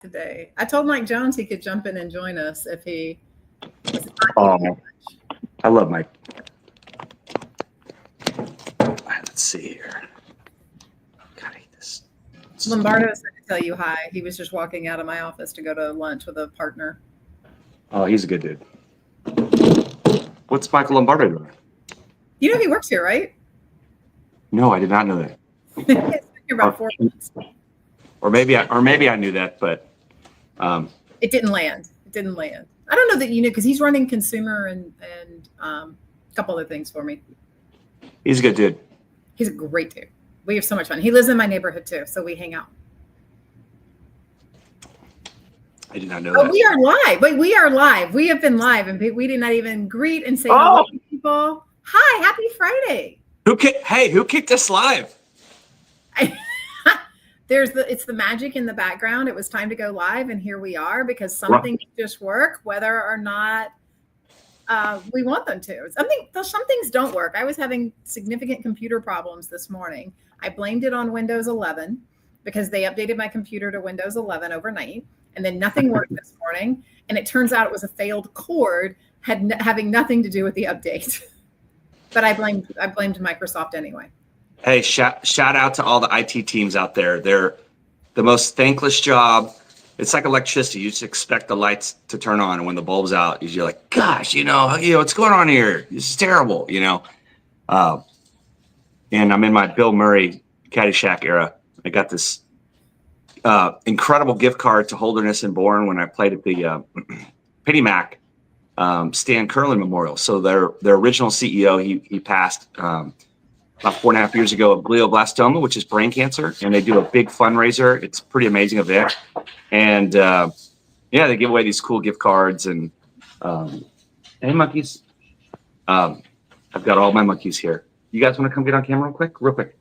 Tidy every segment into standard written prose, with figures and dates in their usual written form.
today. I told Mike Jones he could jump in and join us if he was not Oh, eating too much. I love Mike. Let's see here. Gotta eat this. Lombardo said to tell you hi. He was just walking out of my office to go to lunch with a partner. Oh, he's a good dude. What's Michael Lombardo doing? You know he works here, right? No, I did not know that. He's been here about 4 months. Or maybe I knew that, but It didn't land. It didn't land. I don't know that you knew because he's running consumer and a couple other things for me. he's a good dude. He's a great dude. We have so much fun. He lives in my neighborhood too, so we hang out. I did not know Oh, that. we are live. Wait, we are live. We have been live, and we did not even greet and say hello to people. Hi, happy Friday. Who kicked us live? It's the magic in the background. It was time to go live, and here we are because some things just work, whether or not we want them to. Some things don't work. I was having significant computer problems this morning. I blamed it on Windows 11 because they updated my computer to Windows 11 overnight, and then nothing worked this morning. And it turns out it was a failed cord, having nothing to do with the update. But I blamed Microsoft anyway. Hey, shout out to all the IT teams out there. They're the most thankless job. It's like electricity. You just expect the lights to turn on, and when the bulb's out, you're like, "Gosh, what's going on here? This is terrible." And I'm in my Bill Murray Caddyshack era. I got this incredible gift card to Holderness and Bourne when I played at the Penny Mac Stan Curlin Memorial. So their original CEO, he passed about 4.5 years ago of glioblastoma, which is brain cancer, and they do a big fundraiser. It's a pretty amazing event, and they give away these cool gift cards and hey monkeys. I've got all my monkeys here. You guys want to come get on camera real quick?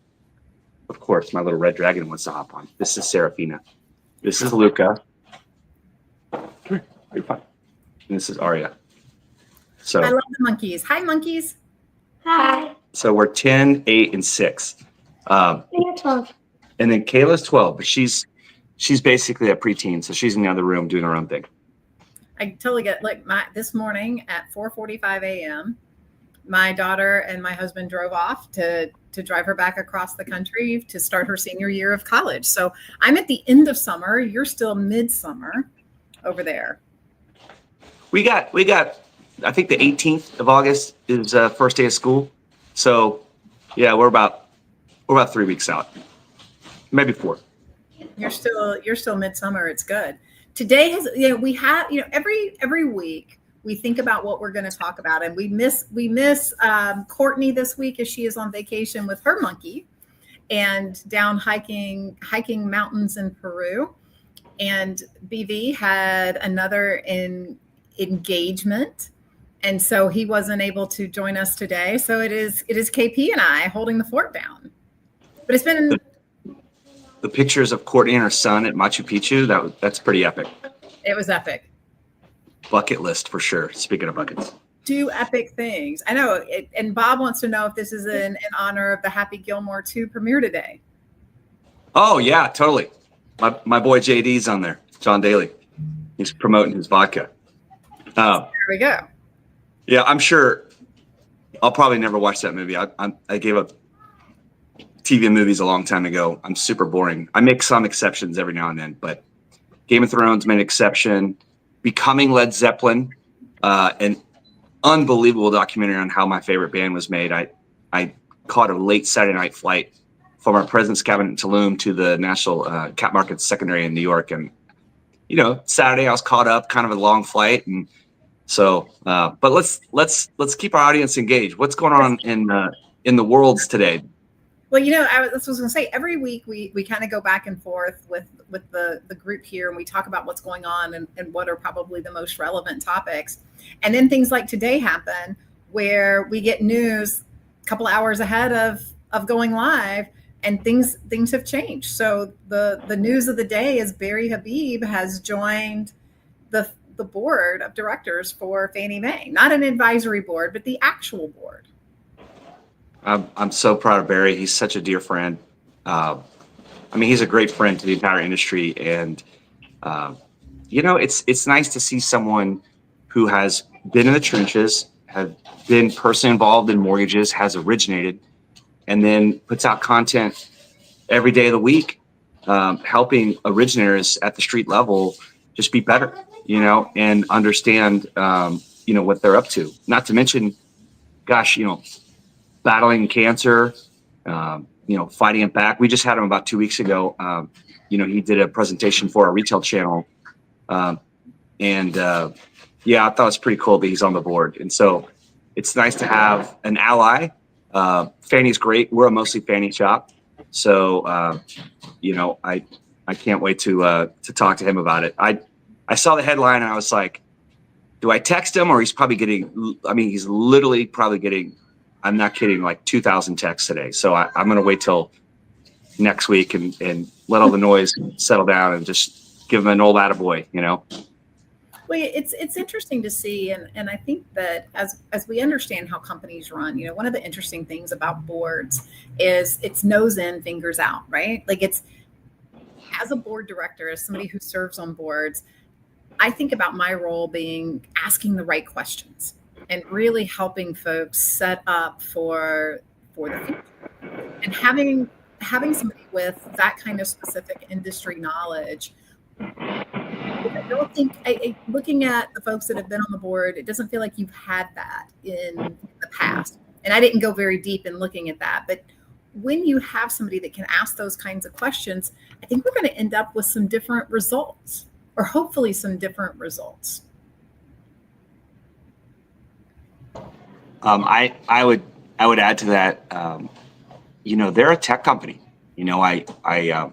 Of course, my little red dragon wants to hop on. This is Serafina. This is Luca. Come here. You're fine. And this is Aria. So I love the monkeys. Hi, monkeys. Hi. So we're 10, 8, and 6. You're 12. And then Kayla's 12, but she's basically a preteen, so she's in the other room doing her own thing. I totally get this morning at 4:45 a.m. My daughter and my husband drove off to drive her back across the country to start her senior year of college. So I'm at the end of summer. You're still midsummer over there. We got. I think the 18th of August is first day of school. So, yeah, we're about 3 weeks out, maybe 4. You're still midsummer. It's good. Today we have every week we think about what we're going to talk about, and we miss Courtney this week as she is on vacation with her monkey, and down hiking mountains in Peru, and BV had another engagement. And so he wasn't able to join us today. So it is KP and I holding the fort down. But it's been the pictures of Courtney and her son at Machu Picchu. That's pretty epic. It was epic. Bucket list for sure. Speaking of buckets. Do epic things. I know. And Bob wants to know if this is in honor of the Happy Gilmore 2 premiere today. Oh yeah, totally. My boy JD's on there. John Daly. He's promoting his vodka. There we go. Yeah, I'm sure I'll probably never watch that movie. I gave up TV and movies a long time ago. I'm super boring. I make some exceptions every now and then, but Game of Thrones made an exception. Becoming Led Zeppelin, an unbelievable documentary on how my favorite band was made. I caught a late Saturday night flight from our president's cabin in Tulum to the National Cap Market Secondary in New York. And, Saturday I was caught up, kind of a long flight. And so, but let's keep our audience engaged. What's going on in the worlds today? Well, I was going to say, every week we kind of go back and forth with the group here, and we talk about what's going on and what are probably the most relevant topics. And then things like today happen where we get news a couple hours ahead of going live, and things have changed. So the news of the day is Barry Habib has joined the board of directors for Fannie Mae, not an advisory board, but the actual board. I'm so proud of Barry. He's such a dear friend. He's a great friend to the entire industry, and uh, it's nice to see someone who has been in the trenches, have been personally involved in mortgages, has originated, and then puts out content every day of the week, helping originators at the street level just be better, and understand, what they're up to. Not to mention, gosh, battling cancer, fighting it back. We just had him about 2 weeks ago. He did a presentation for our retail channel. And yeah, I thought it was pretty cool that he's on the board. And so it's nice to have an ally. Fannie's great. We're a mostly Fannie shop. So, I can't wait to talk to him about it. I saw the headline and I was like, do I text him, or he's probably getting, he's literally probably getting, I'm not kidding, like 2,000 texts today. So I'm going to wait till next week and let all the noise settle down and just give him an old attaboy, Well, it's interesting to see, and I think that as we understand how companies run, one of the interesting things about boards is it's nose in, fingers out, right? Like it's, as a board director, as somebody who serves on boards, I think about my role being asking the right questions and really helping folks set up for the future, and having somebody with that kind of specific industry knowledge. I don't think, looking at the folks that have been on the board, it doesn't feel like you've had that in the past. And I didn't go very deep in looking at that. But when you have somebody that can ask those kinds of questions, I think we're going to end up with some different results, or hopefully some different results. I would add to that. They're a tech company. I'm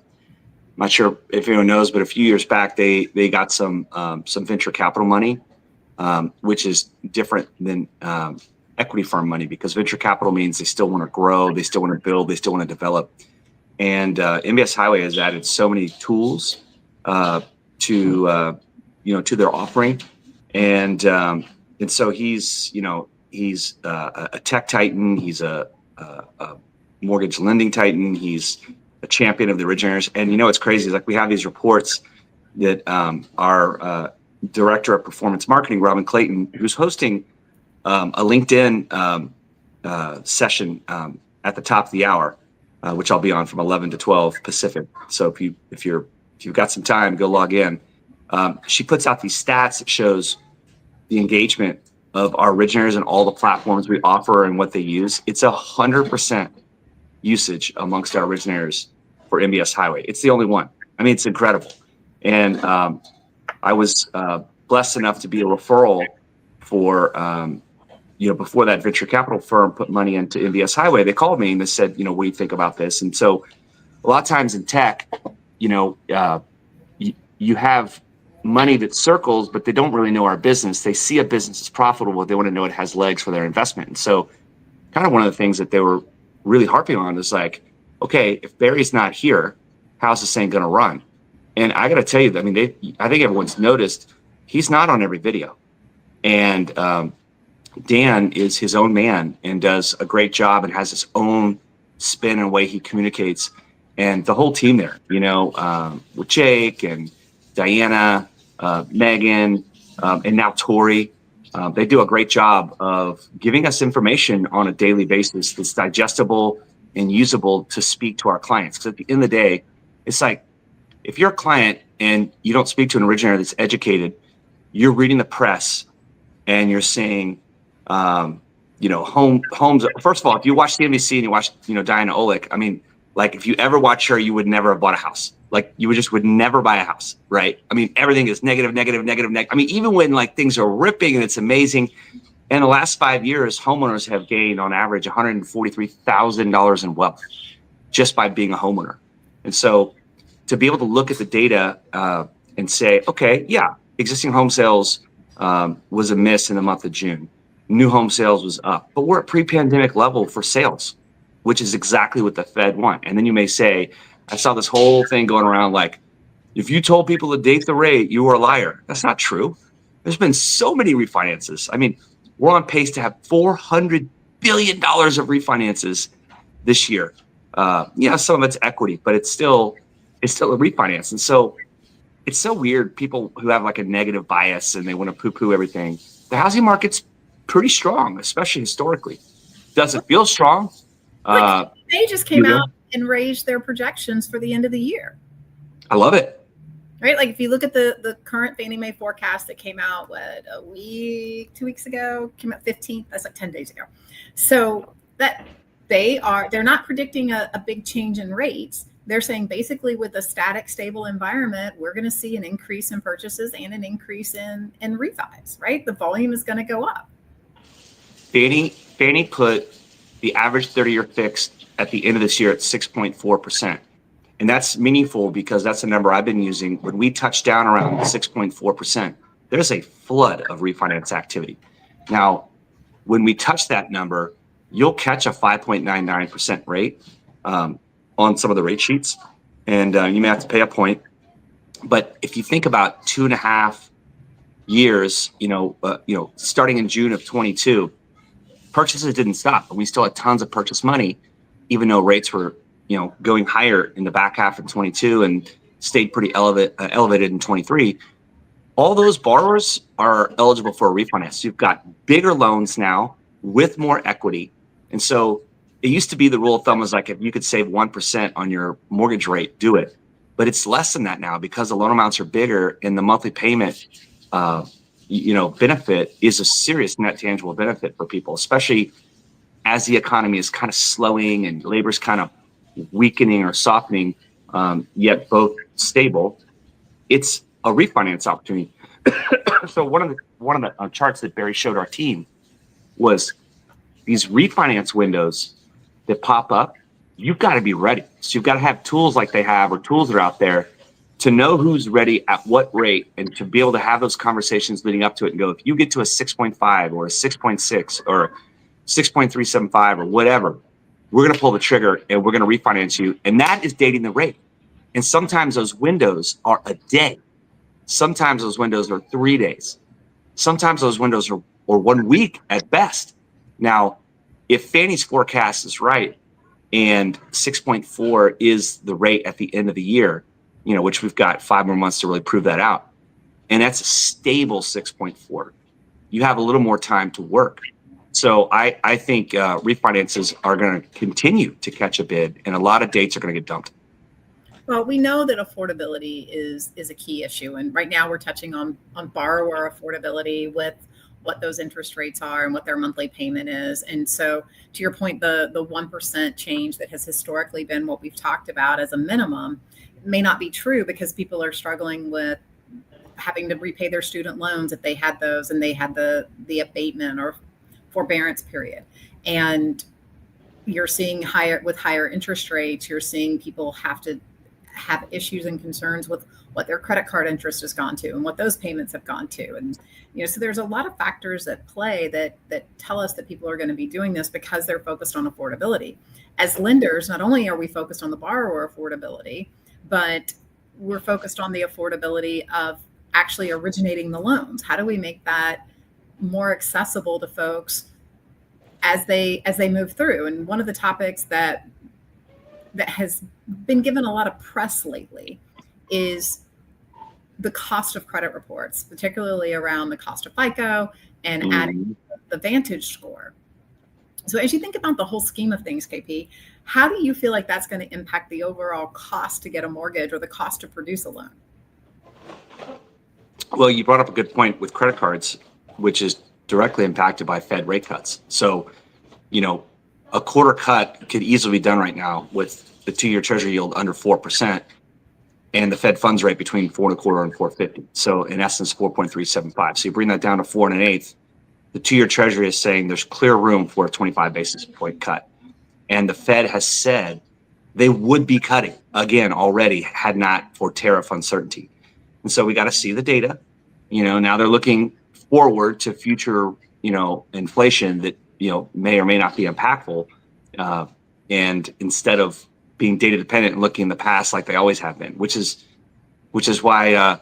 not sure if anyone knows, but a few years back, they got some venture capital money, which is different than equity firm money, because venture capital means they still want to grow, they still want to build, they still want to develop. And MBS Highway has added so many tools to their offering, and so he's a tech titan, he's a mortgage lending titan, he's a champion of the originators. And it's crazy, like we have these reports that our director of performance marketing, Robin Clayton, who's hosting a LinkedIn session at the top of the hour, which I'll be on from 11 to 12 Pacific. So if you've got some time, go log in. She puts out these stats that shows the engagement of our originators and all the platforms we offer and what they use. It's 100% usage amongst our originators for MBS Highway. It's the only one. It's incredible. And I was blessed enough to be a referral for, before that venture capital firm put money into MBS Highway, they called me and they said, what do you think about this? And so a lot of times in tech, you have money that circles, but they don't really know our business. They see a business is profitable, they want to know it has legs for their investment. And so kind of one of the things that they were really harping on is like, okay, if Barry's not here, how's this thing going to run? And I got to tell you, I think everyone's noticed he's not on every video. And Dan is his own man and does a great job and has his own spin and way he communicates. And the whole team there, with Jake and Diana, Megan, and now Tori, they do a great job of giving us information on a daily basis that's digestible and usable to speak to our clients. Because at the end of the day, it's like, if you're a client and you don't speak to an originator that's educated, you're reading the press and you're seeing, homes. First of all, if you watch CNBC and you watch, Diana Olick, like if you ever watch her, you would never have bought a house. Like you would never buy a house, right? Everything is negative. Even when like things are ripping and it's amazing. In the last 5 years, homeowners have gained on average $143,000 in wealth just by being a homeowner. And so to be able to look at the data and say, okay, yeah, existing home sales was a miss in the month of June. New home sales was up, but we're at pre-pandemic level for sales, which is exactly what the Fed want. And then you may say, I saw this whole thing going around like, if you told people to date the rate, you were a liar. That's not true. There's been so many refinances. We're on pace to have $400 billion of refinances this year. Some of it's equity, but it's still a refinance. And so it's so weird. People who have like a negative bias and they want to poo-poo everything. The housing market's pretty strong, especially historically. Does it feel strong? Like they just came you know? out and raised their projections for the end of the year. I love it. Right? Like if you look at the current Fannie Mae forecast that came out, a week, 2 weeks ago, came out 15th, that's like 10 days ago. So that they're not predicting a big change in rates. They're saying basically with a static, stable environment, we're going to see an increase in purchases and an increase in refis, right? The volume is going to go up. Fannie put the average 30-year fixed at the end of this year at 6.4%. And that's meaningful because that's a number I've been using. When we touch down around 6.4%, there's a flood of refinance activity. Now, when we touch that number, you'll catch a 5.99% rate on some of the rate sheets, and you may have to pay a point. But if you think about 2.5 years, starting in June of 22, purchases didn't stop, and we still had tons of purchase money, even though rates were going higher in the back half of 22 and stayed pretty elevated in 23. All those borrowers are eligible for a refinance. You've got bigger loans now with more equity. And so it used to be the rule of thumb was like, if you could save 1% on your mortgage rate, do it. But it's less than that now because the loan amounts are bigger and the monthly payment, benefit is a serious net tangible benefit for people, especially as the economy is kind of slowing and labor's kind of weakening or softening, yet both stable. It's a refinance opportunity. So one of the charts that Barry showed our team was these refinance windows that pop up. You've got to be ready. So you've got to have tools like they have, or tools that are out there, to know who's ready at what rate, and to be able to have those conversations leading up to it and go, if you get to a 6.5 or a 6.6 or 6.375 or whatever, we're going to pull the trigger and we're going to refinance you. And that is dating the rate. And sometimes those windows are a day. Sometimes those windows are 3 days. Sometimes those windows are 1 week at best. Now, if Fannie's forecast is right and 6.4 is the rate at the end of the year, which we've got 5 more months to really prove that out, and that's a stable 6.4, you have a little more time to work. So I think refinances are going to continue to catch a bid, and a lot of dates are going to get dumped. Well, we know that affordability is a key issue. And right now we're touching on borrower affordability with what those interest rates are and what their monthly payment is. And so to your point, the 1% change that has historically been what we've talked about as a minimum may not be true, because people are struggling with having to repay their student loans if they had those and they had the abatement or forbearance period. And you're seeing higher interest rates, you're seeing people have to have issues and concerns with what their credit card interest has gone to and what those payments have gone to. And, so there's a lot of factors at play that tell us that people are going to be doing this because they're focused on affordability. As lenders, not only are we focused on the borrower affordability, but we're focused on the affordability of actually originating the loans. How do we make that more accessible to folks as they move through? And one of the topics that has been given a lot of press lately is the cost of credit reports, particularly around the cost of FICO and adding the Vantage score. So as you think about the whole scheme of things, KP, how do you feel like that's going to impact the overall cost to get a mortgage or the cost to produce a loan? Well, you brought up a good point with credit cards, which is directly impacted by Fed rate cuts. So, a quarter cut could easily be done right now with the 2-year Treasury yield under 4% and the Fed funds rate between 4.25 and 4.50. So in essence, 4.375. So you bring that down to 4 1/8. The 2-year Treasury is saying there's clear room for a 25 basis point cut. And the Fed has said they would be cutting again already had not for tariff uncertainty. And so we got to see the data. Now they're looking forward to future, inflation that, may or may not be impactful. And instead of being data dependent and looking in the past like they always have been, which is why,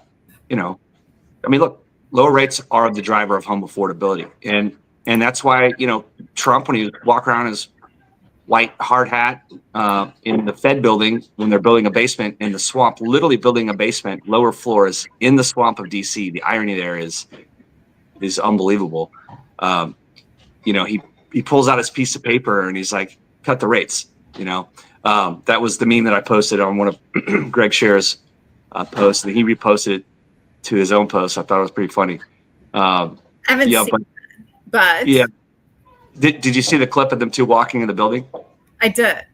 look, lower rates are the driver of home affordability. And that's why, Trump, when he walked around his white hard hat in the Fed building when they're building a basement in the swamp, literally building a basement, lower floors in the swamp of DC. The irony there is unbelievable. He pulls out his piece of paper and he's like, cut the rates. That was the meme that I posted on one of Greg Scher's posts, and he reposted it to his own post. I thought it was pretty funny. I haven't seen but yeah. Did you see the clip of them two walking in the building? I did.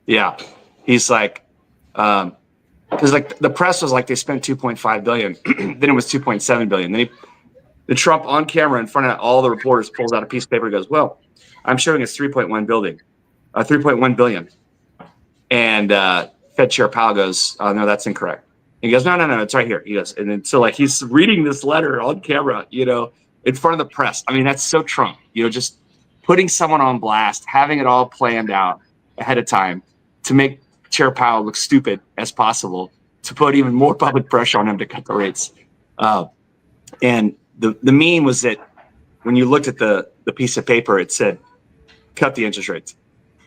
Yeah. He's like, because like the press was like they spent 2.5 billion, then it was 2.7 billion. Then Trump on camera in front of all the reporters pulls out a piece of paper and goes, "Well, I'm showing it's 3.1 billion." And Fed Chair Powell goes, "Oh no, that's incorrect." He goes, no, it's right here. He goes, and then so like he's reading this letter on camera, in front of the press. I mean, that's so Trump, just putting someone on blast, having it all planned out ahead of time to make Chair Powell look stupid as possible, to put even more public pressure on him to cut the rates. And the meme was that when you looked at the piece of paper, it said, cut the interest rates.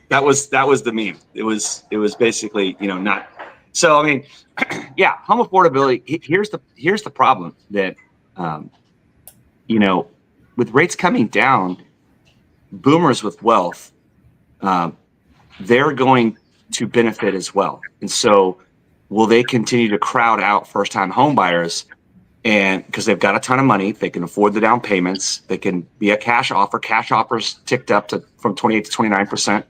That was the meme. It was basically, not. So, I mean, yeah, home affordability. Here's the problem that, with rates coming down, boomers with wealth, they're going to benefit as well. And so will they continue to crowd out first-time home buyers? And because they've got a ton of money, they can afford the down payments, they can be a cash offer. Cash offers ticked up from 28 to 29%,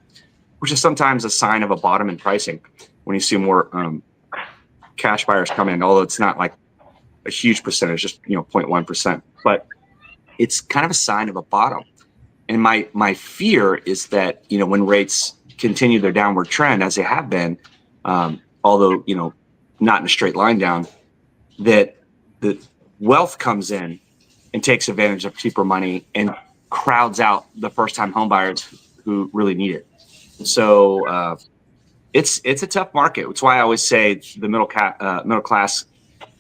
which is sometimes a sign of a bottom in pricing when you see more cash buyers come in, although it's not like a huge percentage, just 0.1%. But it's kind of a sign of a bottom. And my fear is that, when rates continue their downward trend as they have been, although, not in a straight line down, that the wealth comes in and takes advantage of cheaper money and crowds out the first-time home buyers who really need it. So it's a tough market. It's why I always say the middle class,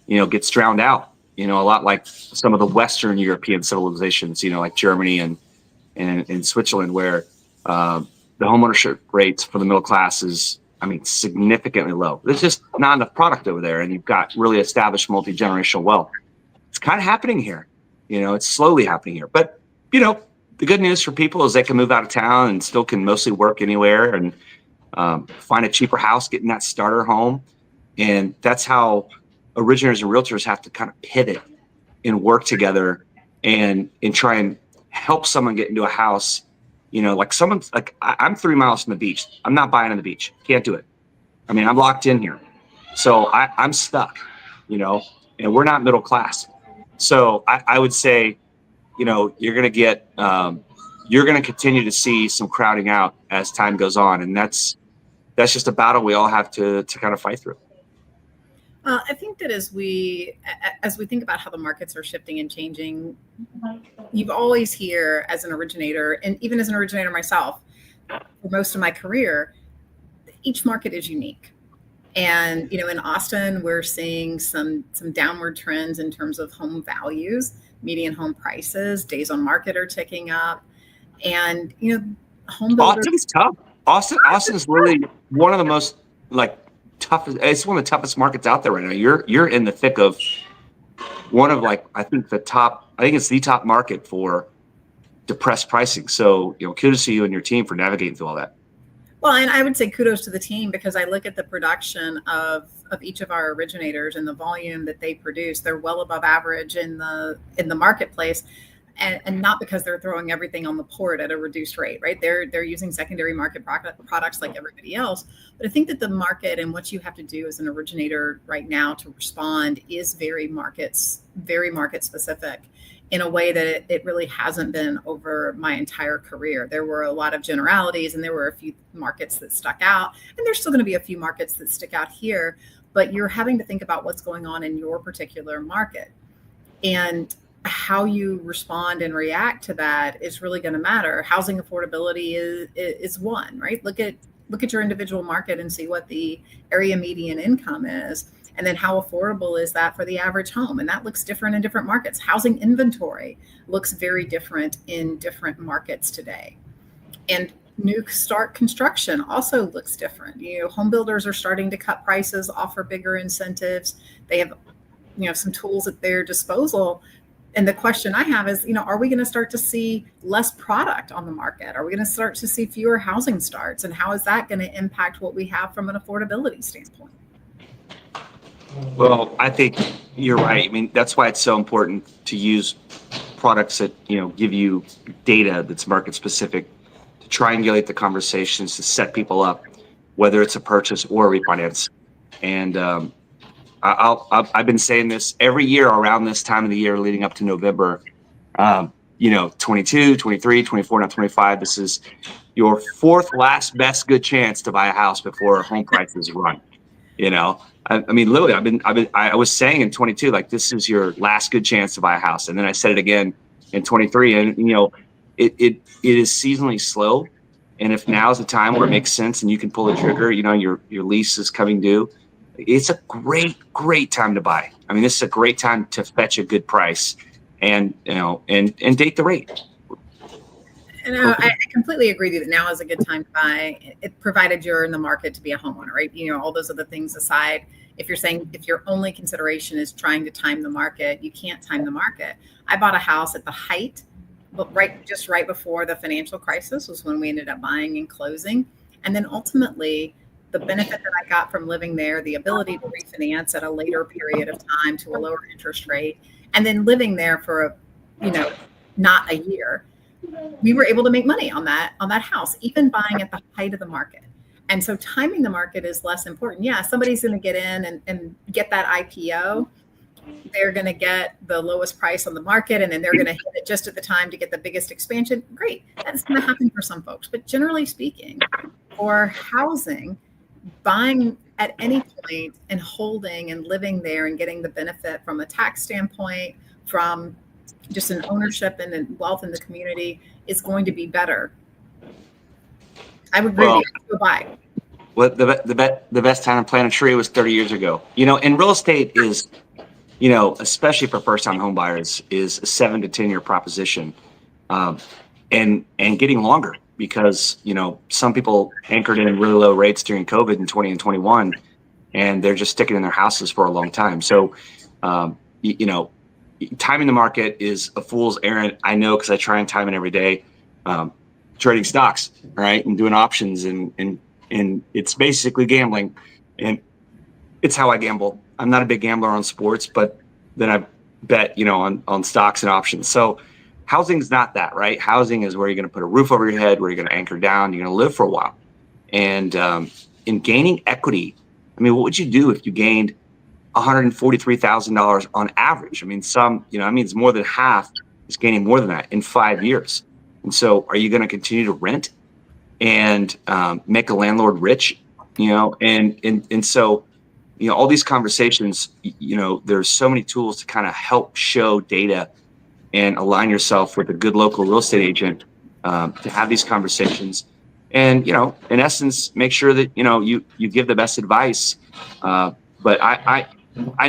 gets drowned out. A lot like some of the Western European civilizations, like Germany and Switzerland, where the homeownership rates for the middle class is, significantly low. There's just not enough product over there, and you've got really established multi-generational wealth. It's kind of happening here. It's slowly happening here. But, the good news for people is they can move out of town and still can mostly work anywhere and find a cheaper house, get in that starter home. And that's how originators and realtors have to kind of pivot and work together and try and help someone get into a house. I'm 3 miles from the beach. I'm not buying on the beach. Can't do it. I'm locked in here. So I'm stuck, and we're not middle class. So I would say, you're going to continue to see some crowding out as time goes on. And that's just a battle we all have to kind of fight through. I think that as we think about how the markets are shifting and changing, you've always hear as an originator, and even as an originator myself, for most of my career, each market is unique. And, in Austin, we're seeing some downward trends in terms of home values, median home prices, days on market are ticking up. And, home builders. Austin's tough. Austin's really one of the most toughest. It's one of the toughest markets out there right now. You're in the thick of one of I think it's the top market for depressed pricing. So, kudos to you and your team for navigating through all that. Well, and I would say kudos to the team, because I look at the production of each of our originators and the volume that they produce. They're well above average in the marketplace, and not because they're throwing everything on the port at a reduced rate, right? They're using secondary market products like everybody else. But I think that the market and what you have to do as an originator right now to respond is very market specific, in a way that it really hasn't been over my entire career. There were a lot of generalities, and there were a few markets that stuck out, and there's still going to be a few markets that stick out here, but you're having to think about what's going on in your particular market. And how you respond and react to that is really going to matter. Housing affordability is one, right? Look at your individual market and see what the area median income is. And then how affordable is that for the average home? And that looks different in different markets. Housing inventory looks very different in different markets today. And New start construction also looks different. Home builders are starting to cut prices, offer bigger incentives. They have, some tools at their disposal. And the question I have is, are we going to start to see less product on the market? Are we going to start to see fewer housing starts? And how is that going to impact what we have from an affordability standpoint? Well, I think you're right. I mean, that's why it's so important to use products that, give you data that's market specific, to triangulate the conversations, to set people up, whether it's a purchase or a refinance. And I've been saying this every year around this time of the year leading up to November, 22, 23, 24, now 25. This is your fourth last best good chance to buy a house before home prices run. I mean, literally, I was saying in 22, like, this is your last good chance to buy a house. And then I said it again in 23. And, it is seasonally slow. And if now's the time where it makes sense and you can pull the trigger, your lease is coming due, it's a great time to buy. I mean, this is a great time to fetch a good price and date the rate. And I completely agree with you that now is a good time to buy, it provided you're in the market to be a homeowner, right? All those other things aside, if you're saying if your only consideration is trying to time the market, you can't time the market. I bought a house at the height, but right before the financial crisis was when we ended up buying and closing. And then ultimately, the benefit that I got from living there, the ability to refinance at a later period of time to a lower interest rate, and then living there for not a year, we were able to make money on that house, even buying at the height of the market. And so timing the market is less important. Yeah, somebody's going to get in and get that IPO. They're going to get the lowest price on the market, and then they're going to hit it just at the time to get the biggest expansion. Great. That's going to happen for some folks. But generally speaking, for housing, buying at any point and holding and living there and getting the benefit from a tax standpoint, from just an ownership and wealth in the community is going to be better. I would really go buy. Well, the best time to plant a tree was 30 years ago. And real estate is, especially for first-time home buyers, is a 7 to 10 year proposition, and getting longer because some people anchored in really low rates during COVID in 20 and 21, and they're just sticking in their houses for a long time. So, timing the market is a fool's errand. I know, because I try and time it every day, trading stocks, right, and doing options, and it's basically gambling, and it's how I gamble. I'm not a big gambler on sports, but then I bet, on stocks and options. So housing's not that, right? Housing is where you're going to put a roof over your head, where you're going to anchor down, you're going to live for a while. And in gaining equity, I mean, what would you do if you gained $143,000 on average? I mean, it's more than half is gaining more than that in 5 years. And so are you going to continue to rent and make a landlord rich? And so, all these conversations, there's so many tools to kind of help show data and align yourself with a good local real estate agent to have these conversations. And, in essence, make sure that, you give the best advice. But I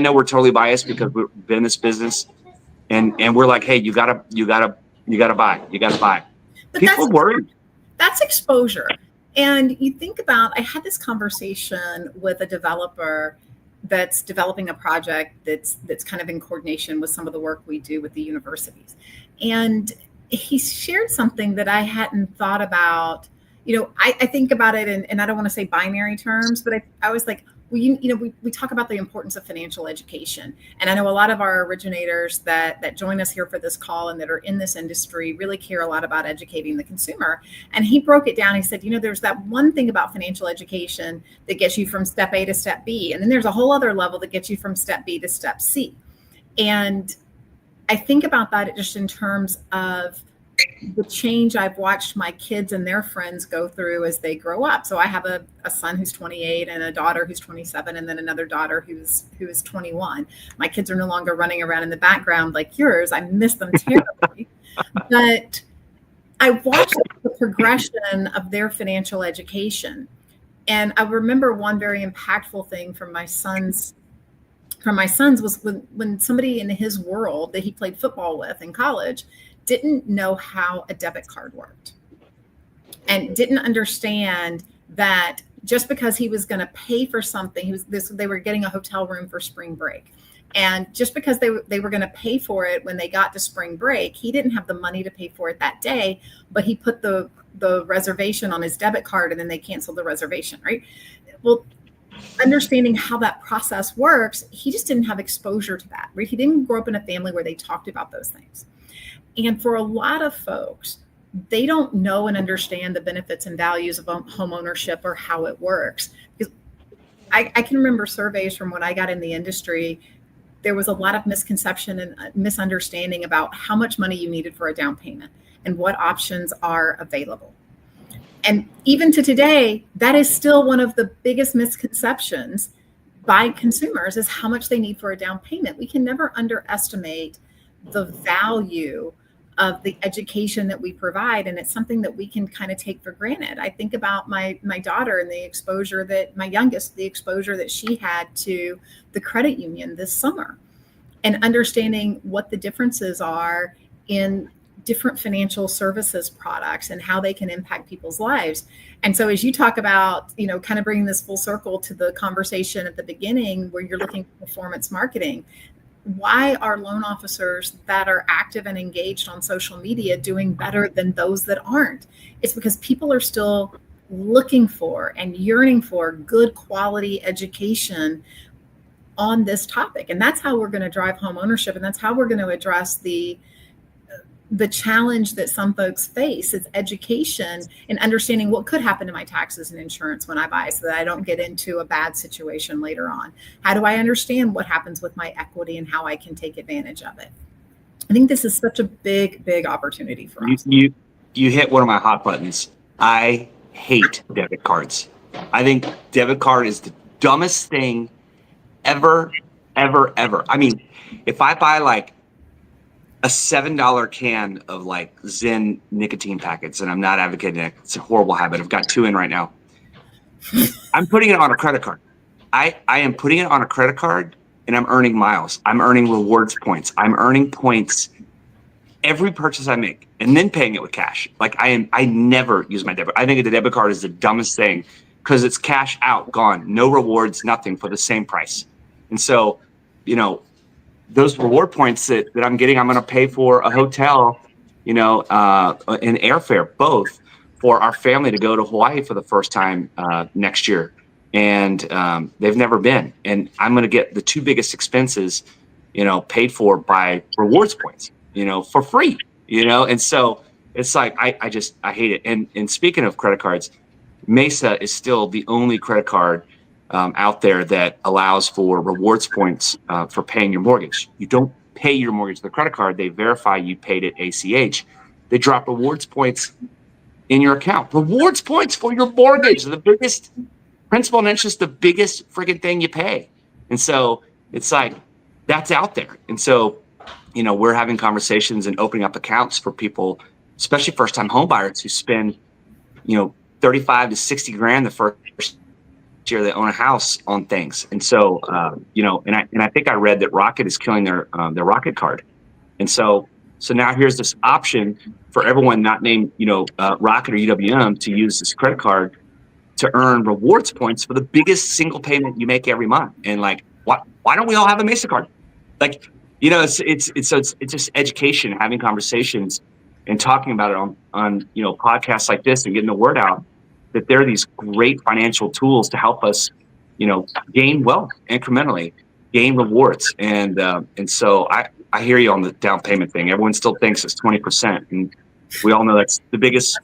know we're totally biased because we've been in this business, and we're like, hey, you gotta buy. But People worry. That's exposure. And you think about, I had this conversation with a developer that's developing a project that's kind of in coordination with some of the work we do with the universities. And he shared something that I hadn't thought about. I think about it, and I don't want to say binary terms, but I was like, well, we talk about the importance of financial education. And I know a lot of our originators that join us here for this call and that are in this industry really care a lot about educating the consumer. And he broke it down. He said, there's that one thing about financial education that gets you from step A to step B. And then there's a whole other level that gets you from step B to step C. And I think about that just in terms of the change I've watched my kids and their friends go through as they grow up. So I have a son who's 28 and a daughter who's 27, and then another daughter who is 21. My kids are no longer running around in the background like yours. I miss them terribly. But I watched the progression of their financial education. And I remember one very impactful thing from my sons was when somebody in his world that he played football with in college didn't know how a debit card worked. and didn't understand that just because he was going to pay for something, they were getting a hotel room for spring break. And just because they were going to pay for it when they got to spring break, he didn't have the money to pay for it that day, but he put the reservation on his debit card and then they canceled the reservation, right? Well, understanding how that process works, he just didn't have exposure to that, right? He didn't grow up in a family where they talked about those things. And for a lot of folks, they don't know and understand the benefits and values of home ownership or how it works. Because I can remember surveys from when I got in the industry. There was a lot of misconception and misunderstanding about how much money you needed for a down payment and what options are available. And even to today, that is still one of the biggest misconceptions by consumers is how much they need for a down payment. We can never underestimate the value of the education that we provide. And it's something that we can kind of take for granted. I think about my daughter and the exposure that my youngest, the exposure that she had to the credit union this summer, and understanding what the differences are in different financial services products and how they can impact people's lives. And so as you talk about, kind of bringing this full circle to the conversation at the beginning where you're looking at performance marketing, why are loan officers that are active and engaged on social media doing better than those that aren't? It's because people are still looking for and yearning for good quality education on this topic. And that's how we're going to drive home ownership. And that's how we're going to address the challenge that some folks face is education and understanding what could happen to my taxes and insurance when I buy so that I don't get into a bad situation later on. How do I understand what happens with my equity and how I can take advantage of it? I think this is such a big, big opportunity for us. You hit one of my hot buttons. I hate debit cards. I think debit card is the dumbest thing ever, ever, ever. I mean, if I buy like a $7 can of like Zen nicotine packets, and I'm not advocating it. It's a horrible habit. I've got 2 in right now. I'm putting it on a credit card. I am putting it on a credit card and I'm earning miles. I'm earning rewards points. I'm earning points every purchase I make and then paying it with cash. Like I never use my debit. I think the debit card is the dumbest thing because it's cash out, gone, no rewards, nothing for the same price. And so, those reward points that I'm getting, I'm going to pay for a hotel, and airfare, both for our family to go to Hawaii for the first time next year. And they've never been. And I'm going to get the 2 biggest expenses, paid for by rewards points, for free, And so it's like, I hate it. And speaking of credit cards, Mesa is still the only credit card out there that allows for rewards points for paying your mortgage. You don't pay your mortgage with a credit card. They verify you paid it ACH. They drop rewards points in your account. Rewards points for your mortgage, the biggest principal and interest, the biggest friggin' thing you pay. And so it's like, that's out there. And so, we're having conversations and opening up accounts for people, especially first-time home buyers who spend, 35 to 60 grand the first year they own a house on things. And so, and I think I read that Rocket is killing their Rocket card. And so now here's this option for everyone not named, Rocket or UWM to use this credit card to earn rewards points for the biggest single payment you make every month. And like, why don't we all have a Mesa card? Like, it's just education, having conversations and talking about it on podcasts like this and getting the word out that there are these great financial tools to help us, gain wealth incrementally, gain rewards. And so I hear you on the down payment thing. Everyone still thinks it's 20%. And we all know that's the biggest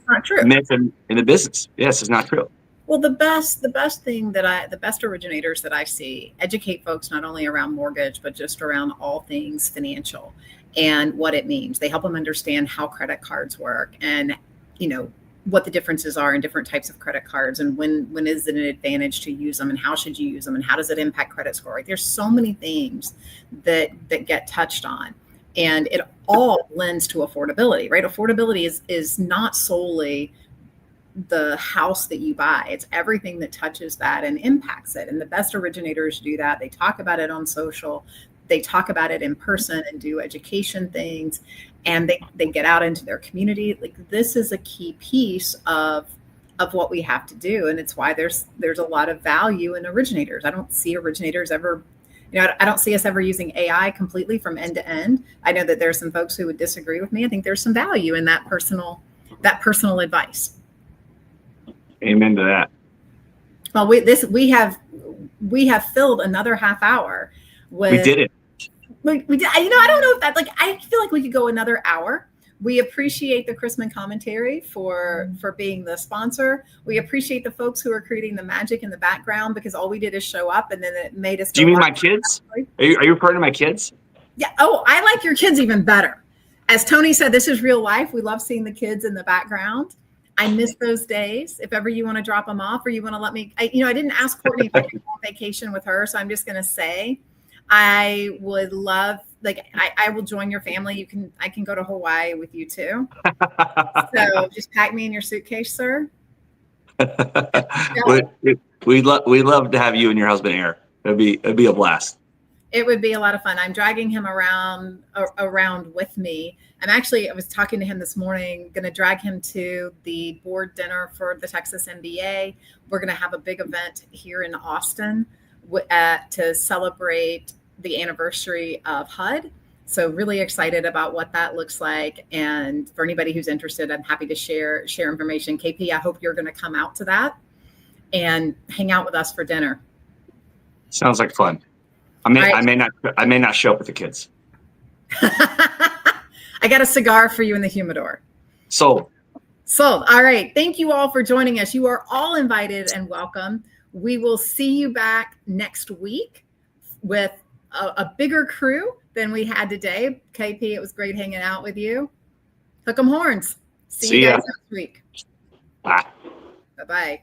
myth in the business. Yes, it's not true. Well, the best originators that I see educate folks not only around mortgage, but just around all things financial and what it means. They help them understand how credit cards work and, what the differences are in different types of credit cards and when is it an advantage to use them and how should you use them and how does it impact credit score? Like, there's so many things that get touched on, and it all lends to affordability, right? Affordability is not solely the house that you buy. It's everything that touches that and impacts it. And the best originators do that. They talk about it on social. they talk about it in person and do education things, and they get out into their community. Like, this is a key piece of what we have to do. And it's why there's a lot of value in originators. I don't see originators ever, I don't see us ever using AI completely from end to end. I know that there's some folks who would disagree with me. I think there's some value in that personal advice. Amen to that. Well, we have filled another half hour with. We did it. We did. I don't know if that, I feel like we could go another hour. We appreciate the Chrisman commentary for being the sponsor. We appreciate the folks who are creating the magic in the background, because all we did is show up, and then it made us. Do you mean my kids? Are you referring to my kids? Yeah. Oh, I like your kids even better. As Tony said, this is real life. We love seeing the kids in the background. I miss those days. If ever you want to drop them off, or you want to let me, I didn't ask Courtney if I could go on vacation with her, so I'm just going to say, I would love, I will join your family. I can go to Hawaii with you too. So just pack me in your suitcase, sir. We'd love to have you and your husband here. It'd be a blast. It would be a lot of fun. I'm dragging him around with me. I was talking to him this morning, going to drag him to the board dinner for the Texas MBA. We're going to have a big event here in Austin to celebrate the anniversary of HUD. So really excited about what that looks like. And for anybody who's interested, I'm happy to share information. KP, I hope you're going to come out to that and hang out with us for dinner. Sounds like fun. I may not show up with the kids. I got a cigar for you in the humidor. Sold. All right. Thank you all for joining us. You are all invited and welcome. We will see you back next week with a bigger crew than we had today. KP, it was great hanging out with you. Hook 'em horns. See you guys next week. Bye. Bye-bye.